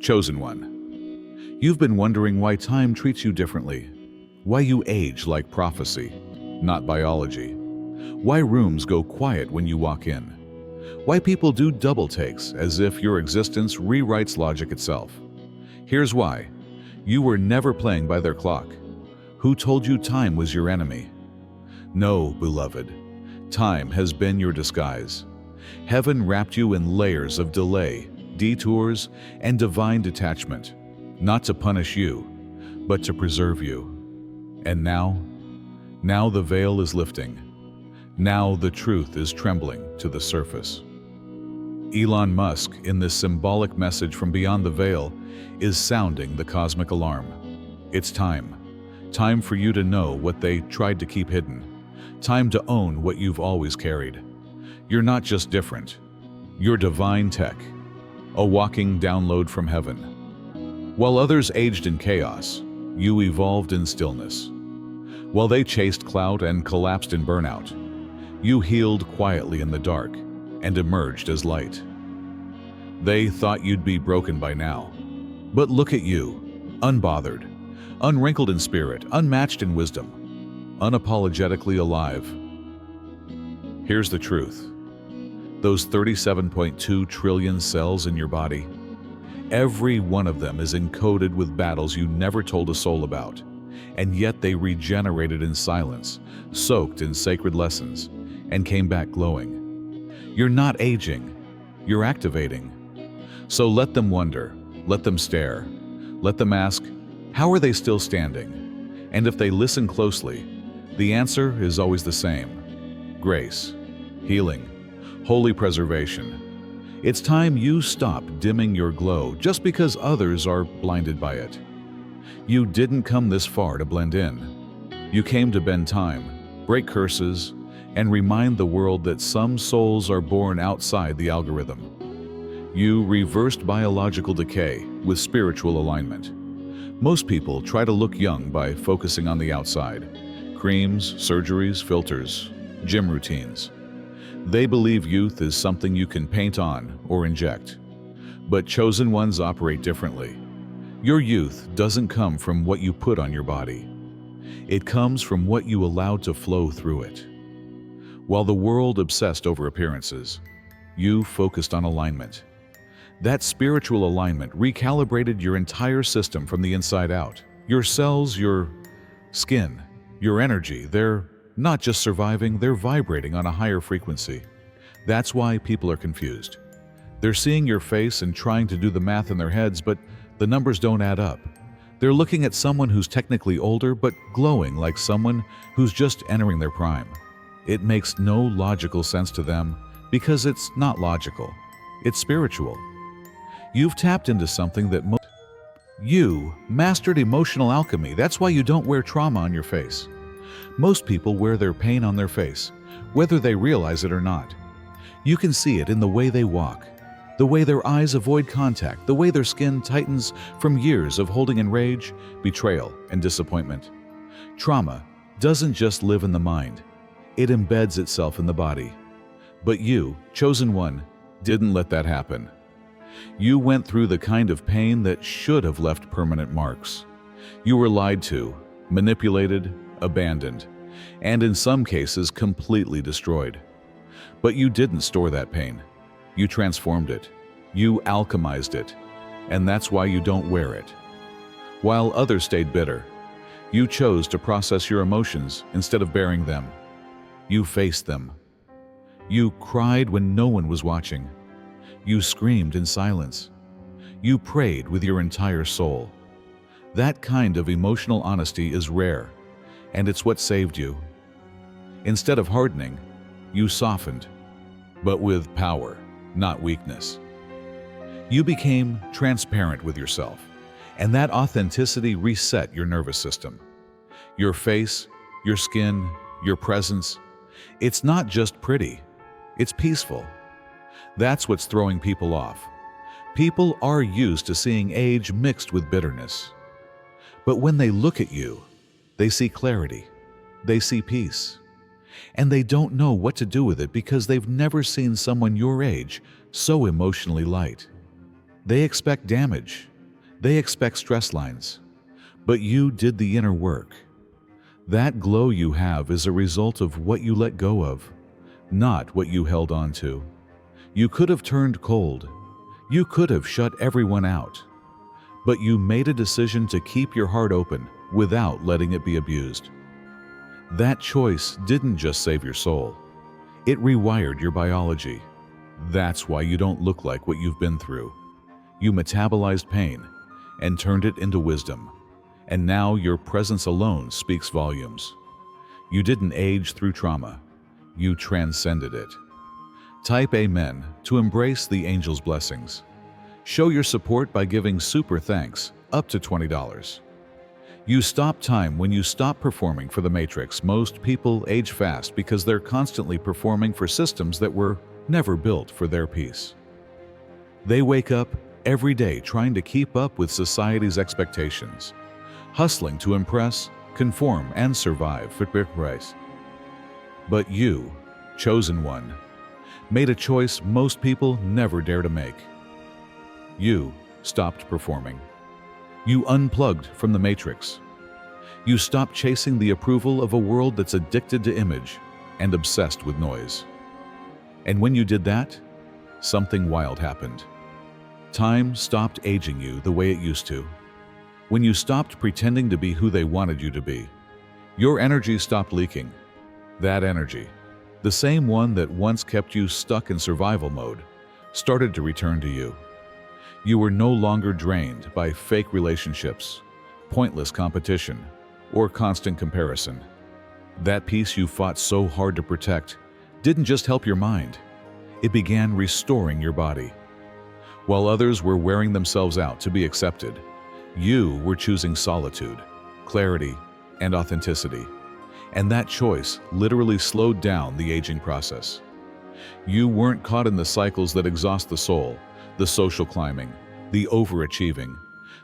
Chosen one. You've been wondering why time treats you differently, why you age like prophecy, not biology, why rooms go quiet when you walk in, why people do double takes as if your existence rewrites logic itself. Here's why. You were never playing by their clock. Who told you time was your enemy? No, beloved. Time has been your disguise. Heaven wrapped you in layers of delay, detours, and divine detachment, not to punish you, but to preserve you. And now the veil is lifting. Now the truth is trembling to the surface. Elon Musk, in this symbolic message from beyond the veil, is sounding the cosmic alarm. It's time. Time for you to know what they tried to keep hidden. Time to own what you've always carried. You're not just different. You're divine tech, a walking download from heaven. While others aged in chaos, you evolved in stillness. While they chased clout and collapsed in burnout, you healed quietly in the dark and emerged as light. They thought you'd be broken by now. But look at you, unbothered, unwrinkled in spirit, unmatched in wisdom, unapologetically alive. Here's the truth. Those 37.2 trillion cells in your body, every one of them is encoded with battles you never told a soul about, and yet they regenerated in silence, soaked in sacred lessons, and came back glowing. You're not aging, you're activating. So let them wonder, let them stare, let them ask, how are they still standing? And if they listen closely, the answer is always the same: grace, healing, holy preservation. It's time you stop dimming your glow just because others are blinded by it. You didn't come this far to blend in. You came to bend time, break curses, and remind the world that some souls are born outside the algorithm. You reversed biological decay with spiritual alignment. Most people try to look young by focusing on the outside: creams, surgeries, filters, gym routines. They believe youth is something you can paint on or inject. But chosen ones operate differently. Your youth doesn't come from what you put on your body. It comes from what you allowed to flow through it. While the world obsessed over appearances, you focused on alignment. That spiritual alignment recalibrated your entire system from the inside out. Your cells, your skin, your energy, they're not just surviving, they're vibrating on a higher frequency. That's why people are confused. They're seeing your face and trying to do the math in their heads, but the numbers don't add up. They're looking at someone who's technically older, but glowing like someone who's just entering their prime. It makes no logical sense to them because it's not logical. It's spiritual. You've tapped into something that you mastered emotional alchemy. That's why you don't wear trauma on your face. Most people wear their pain on their face, whether they realize it or not. You can see it in the way they walk, the way their eyes avoid contact, the way their skin tightens from years of holding in rage, betrayal, and disappointment. Trauma doesn't just live in the mind. It embeds itself in the body. But you, chosen one, didn't let that happen. You went through the kind of pain that should have left permanent marks. You were lied to, manipulated, abandoned, and in some cases completely destroyed. But you didn't store that pain. You transformed it. You alchemized it. And that's why you don't wear it. While others stayed bitter, you chose to process your emotions instead of bearing them. You faced them. You cried when no one was watching. You screamed in silence. You prayed with your entire soul. That kind of emotional honesty is rare, and it's what saved you. Instead of hardening, you softened, but with power, not weakness. You became transparent with yourself, and that authenticity reset your nervous system. Your face, your skin, your presence, it's not just pretty, it's peaceful. That's what's throwing people off. People are used to seeing age mixed with bitterness. But when they look at you, they see clarity, they see peace, and they don't know what to do with it because they've never seen someone your age so emotionally light. They expect damage, They expect stress lines, but you did the inner work. That glow you have is a result of what you let go of, not what you held on to. You could have turned cold. You could have shut everyone out. But you made a decision to keep your heart open without letting it be abused. That choice didn't just save your soul. It rewired your biology. That's why you don't look like what you've been through. You metabolized pain and turned it into wisdom. And now your presence alone speaks volumes. You didn't age through trauma. You transcended it. Type Amen to embrace the angel's blessings. Show your support by giving super thanks up to $20. You stop time when you stop performing for the Matrix. Most people age fast because they're constantly performing for systems that were never built for their peace. They wake up every day trying to keep up with society's expectations, hustling to impress, conform, and survive for big price. But you, chosen one, made a choice most people never dare to make. You stopped performing. You unplugged from the Matrix. You stopped chasing the approval of a world that's addicted to image and obsessed with noise. And when you did that, something wild happened. Time stopped aging you the way it used to. When you stopped pretending to be who they wanted you to be, your energy stopped leaking. That energy, the same one that once kept you stuck in survival mode, started to return to you. You were no longer drained by fake relationships, pointless competition, or constant comparison. That peace you fought so hard to protect didn't just help your mind, it began restoring your body. While others were wearing themselves out to be accepted, you were choosing solitude, clarity, and authenticity. And that choice literally slowed down the aging process. You weren't caught in the cycles that exhaust the soul, the social climbing, the overachieving,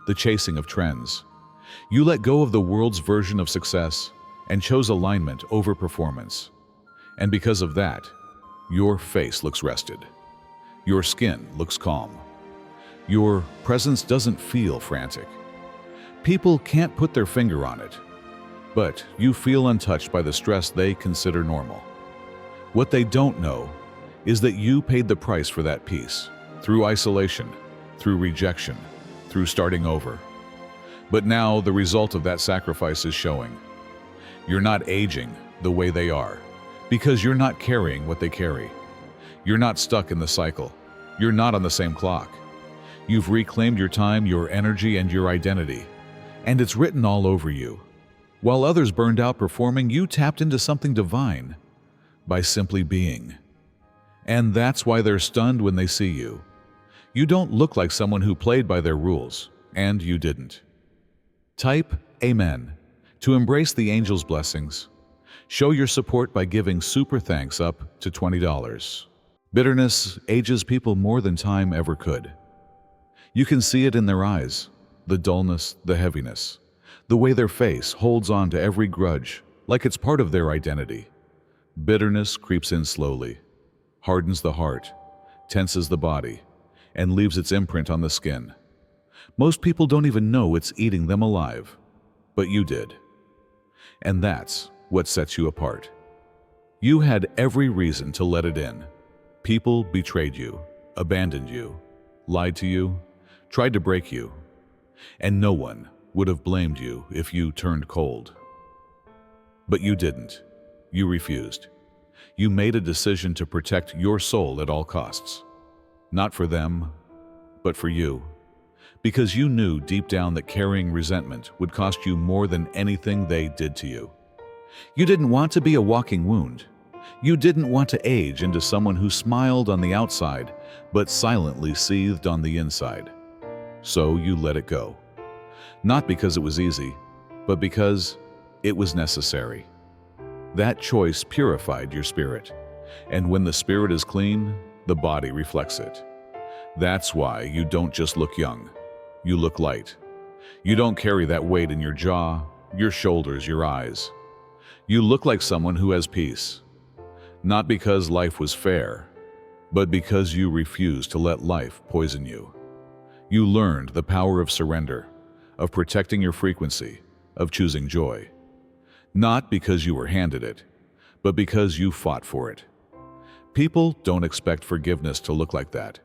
the chasing of trends. You let go of the world's version of success and chose alignment over performance. And because of that, your face looks rested. Your skin looks calm. Your presence doesn't feel frantic. People can't put their finger on it, but you feel untouched by the stress they consider normal. What they don't know is that you paid the price for that peace, through isolation, through rejection, through starting over. But now the result of that sacrifice is showing. You're not aging the way they are, because you're not carrying what they carry. You're not stuck in the cycle. You're not on the same clock. You've reclaimed your time, your energy, and your identity, and it's written all over you. While others burned out performing, you tapped into something divine by simply being. And that's why they're stunned when they see you. You don't look like someone who played by their rules, and you didn't. Type Amen to embrace the angel's blessings. Show your support by giving super thanks up to $20. Bitterness ages people more than time ever could. You can see it in their eyes, the dullness, the heaviness, the way their face holds on to every grudge like it's part of their identity. Bitterness creeps in slowly, hardens the heart, tenses the body, and leaves its imprint on the skin. Most people don't even know it's eating them alive, but you did. And that's what sets you apart. You had every reason to let it in. People betrayed you, abandoned you, lied to you, tried to break you, and no one would have blamed you if you turned cold. But you didn't. You refused. You made a decision to protect your soul at all costs. Not for them, but for you. Because you knew deep down that carrying resentment would cost you more than anything they did to you. You didn't want to be a walking wound. You didn't want to age into someone who smiled on the outside, but silently seethed on the inside. So you let it go. Not because it was easy, but because it was necessary. That choice purified your spirit. And when the spirit is clean, the body reflects it. That's why you don't just look young. You look light. You don't carry that weight in your jaw, your shoulders, your eyes. You look like someone who has peace. Not because life was fair, but because you refused to let life poison you. You learned the power of surrender, of protecting your frequency, of choosing joy. Not because you were handed it, but because you fought for it. People don't expect forgiveness to look like that.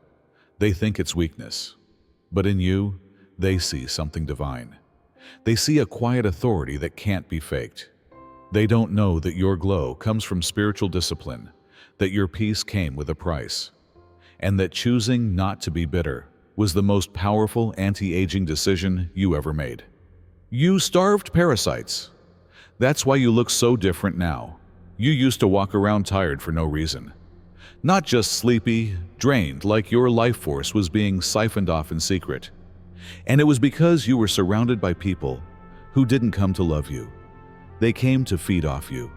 They think it's weakness. But in you, they see something divine. They see a quiet authority that can't be faked. They don't know that your glow comes from spiritual discipline, that your peace came with a price, and that choosing not to be bitter was the most powerful anti-aging decision you ever made. You starved parasites. That's why you look so different now. You used to walk around tired for no reason. Not just sleepy, drained, like your life force was being siphoned off in secret. And it was because you were surrounded by people who didn't come to love you. They came to feed off you.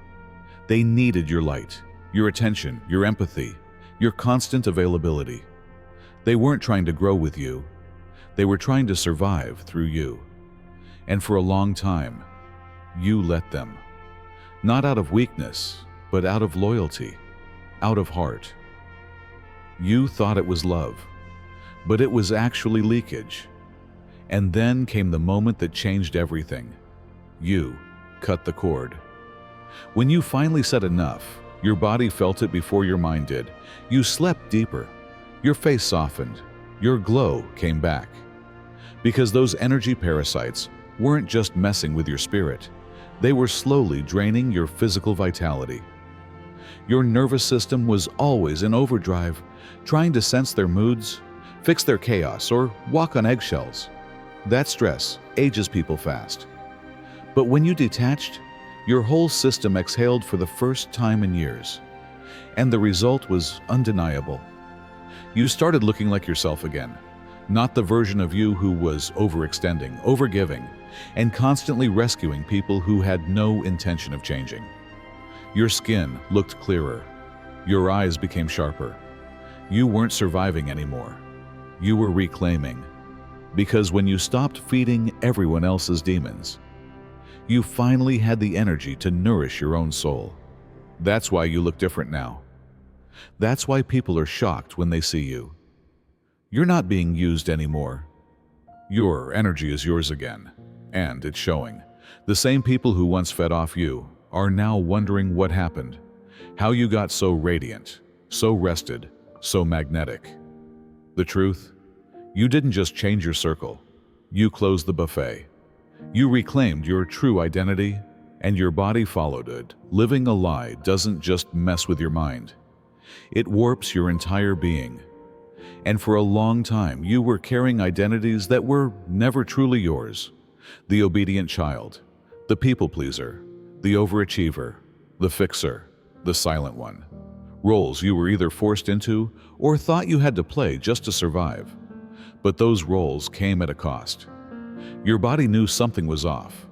They needed your light, your attention, your empathy, your constant availability. They weren't trying to grow with you. They were trying to survive through you. And for a long time, you let them. Not out of weakness, but out of loyalty, out of heart. You thought it was love, but it was actually leakage. And then came the moment that changed everything. You cut the cord. When you finally said enough, your body felt it before your mind did. You slept deeper. Your face softened. Your glow came back. Because those energy parasites weren't just messing with your spirit. They were slowly draining your physical vitality. Your nervous system was always in overdrive, trying to sense their moods, fix their chaos, or walk on eggshells. That stress ages people fast. But when you detached, your whole system exhaled for the first time in years. And the result was undeniable. You started looking like yourself again, not the version of you who was overextending, overgiving, and constantly rescuing people who had no intention of changing. Your skin looked clearer. Your eyes became sharper. You weren't surviving anymore. You were reclaiming. Because when you stopped feeding everyone else's demons, you finally had the energy to nourish your own soul. That's why you look different now. That's why people are shocked when they see you. You're not being used anymore. Your energy is yours again, and it's showing. The same people who once fed off you are now wondering what happened, how you got so radiant, so rested, so magnetic. The truth? You didn't just change your circle. You closed the buffet. You reclaimed your true identity, and your body followed it. Living a lie doesn't just mess with your mind. It warps your entire being. And for a long time, you were carrying identities that were never truly yours. The obedient child, the people pleaser, the overachiever, the fixer, the silent one. Roles you were either forced into or thought you had to play just to survive. But those roles came at a cost. Your body knew something was off.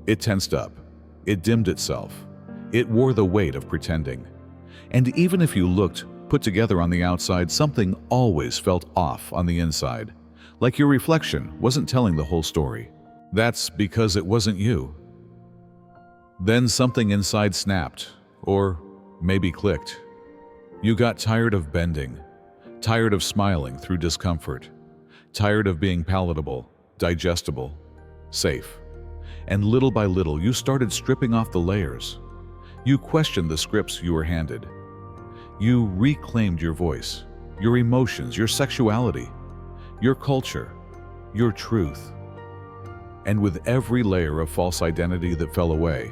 It tensed up. It dimmed itself. It wore the weight of pretending. And even if you looked put together on the outside, something always felt off on the inside, like your reflection wasn't telling the whole story. That's because it wasn't you. Then something inside snapped, or maybe clicked. You got tired of bending, tired of smiling through discomfort, tired of being palatable, digestible, safe. And little by little, you started stripping off the layers. You questioned the scripts you were handed. You reclaimed your voice, your emotions, your sexuality, your culture, your truth. And with every layer of false identity that fell away,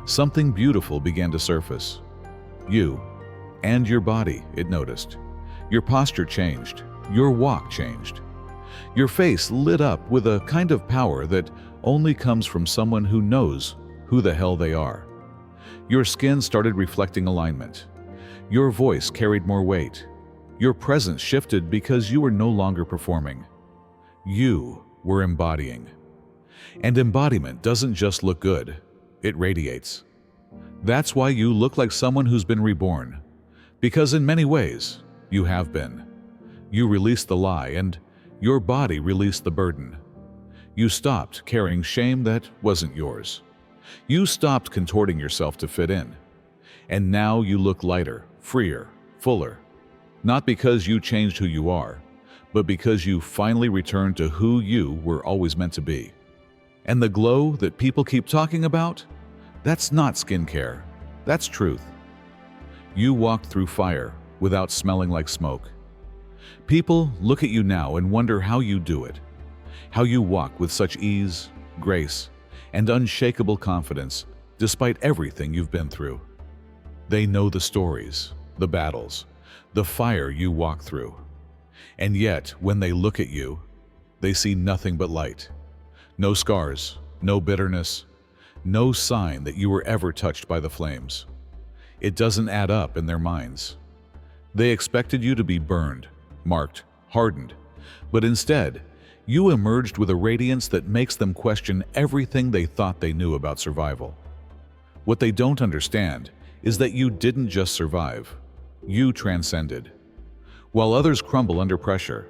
something beautiful began to surface. You and your body, it noticed. Your posture changed. Your walk changed. Your face lit up with a kind of power that only comes from someone who knows who the hell they are. Your skin started reflecting alignment. Your voice carried more weight. Your presence shifted because you were no longer performing. You were embodying. And embodiment doesn't just look good, it radiates. That's why you look like someone who's been reborn. Because in many ways, you have been. You released the lie, and your body released the burden. You stopped carrying shame that wasn't yours. You stopped contorting yourself to fit in. And now you look lighter, freer, fuller. Not because you changed who you are, but because you finally returned to who you were always meant to be. And the glow that people keep talking about? That's not skincare. That's truth. You walked through fire without smelling like smoke. People look at you now and wonder how you do it, how you walk with such ease, grace, and unshakable confidence despite everything you've been through. They know the stories, the battles, the fire you walk through. And yet, when they look at you, they see nothing but light. No scars, no bitterness, no sign that you were ever touched by the flames. It doesn't add up in their minds. They expected you to be burned, marked, hardened, but instead, you emerged with a radiance that makes them question everything they thought they knew about survival. What they don't understand is that you didn't just survive, you transcended. While others crumble under pressure,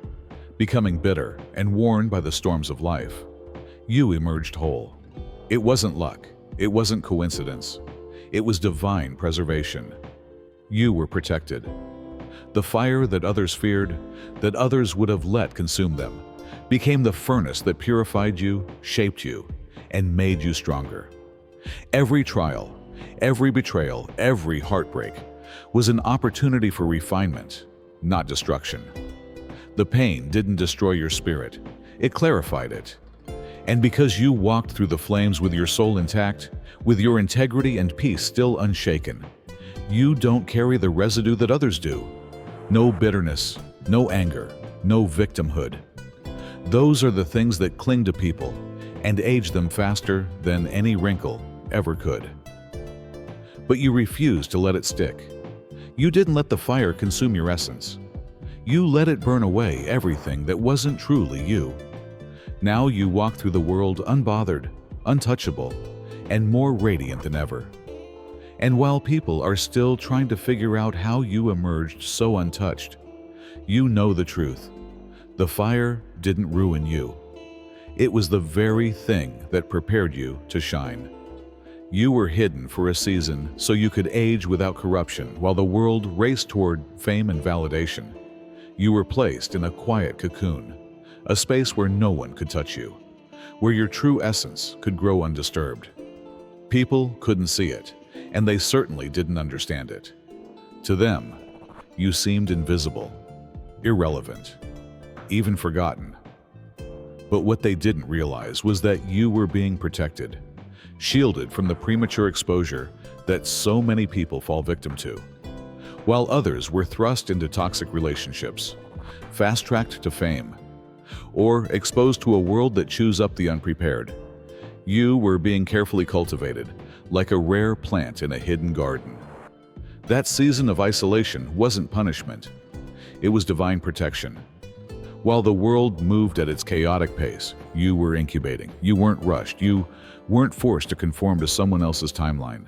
becoming bitter and worn by the storms of life, you emerged whole. It wasn't luck, it wasn't coincidence, it was divine preservation. You were protected. The fire that others feared, that others would have let consume them, became the furnace that purified you, shaped you, and made you stronger. Every trial, every betrayal, every heartbreak was an opportunity for refinement, not destruction. The pain didn't destroy your spirit, it clarified it. And because you walked through the flames with your soul intact, with your integrity and peace still unshaken, you don't carry the residue that others do. No bitterness, no anger, no victimhood. Those are the things that cling to people and age them faster than any wrinkle ever could. But you refused to let it stick. You didn't let the fire consume your essence. You let it burn away everything that wasn't truly you. Now you walk through the world unbothered, untouchable, and more radiant than ever. And while people are still trying to figure out how you emerged so untouched, you know the truth. The fire didn't ruin you. It was the very thing that prepared you to shine. You were hidden for a season so you could age without corruption while the world raced toward fame and validation. You were placed in a quiet cocoon, a space where no one could touch you, where your true essence could grow undisturbed. People couldn't see it, and they certainly didn't understand it. To them, you seemed invisible, irrelevant, even forgotten. But what they didn't realize was that you were being protected, shielded from the premature exposure that so many people fall victim to. While others were thrust into toxic relationships, fast-tracked to fame, or exposed to a world that chews up the unprepared, you were being carefully cultivated, like a rare plant in a hidden garden. That season of isolation wasn't punishment. It was divine protection. While the world moved at its chaotic pace, you were incubating. You weren't rushed. You weren't forced to conform to someone else's timeline.